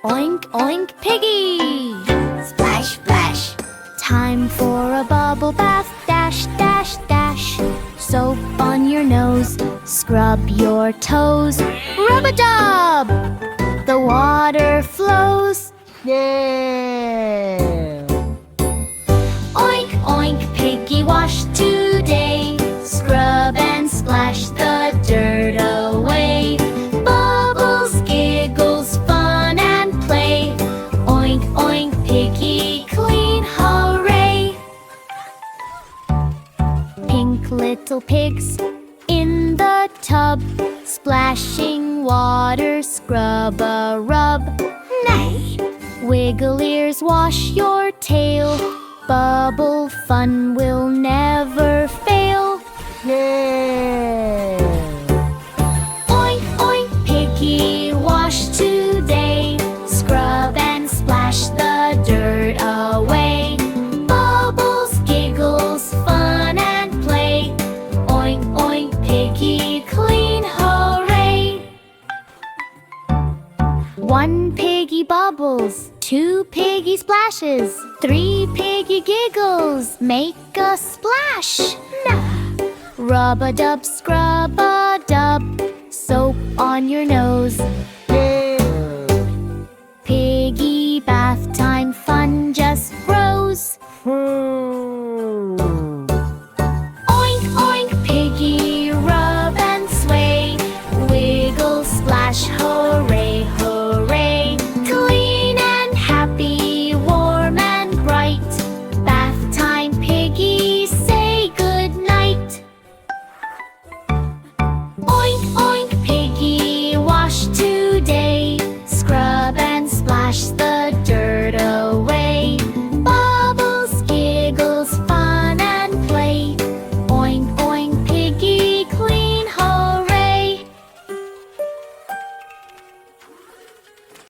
Oink Oink Piggy! Splash, splash. Time for a bubble bath. Dash, dash, dash. Soap on your nose. Scrub your toes. Rub-a-dub! The water flows. Yeah. Oink Oink Piggy wash today. Scrub and splash the dirt away. Bubbles, giggles, fun and play. Oink Oink Piggy clean, hooray! Pink little pigs in the tub, splashing water, scrub-a-rub. Nay. Wiggle ears, wash your tail. Bubble fun will never fail. Yeah. Oink Oink Piggy wash today. Scrub and splash the dirt away. Bubbles, giggles, fun and play. Oink Oink Piggy clean, hooray! 1 piggy bubbles, 2 piggy splashes, 3 piggy giggles, make a splash. Rub-a-dub, scrub-a-dub, soap on your nose.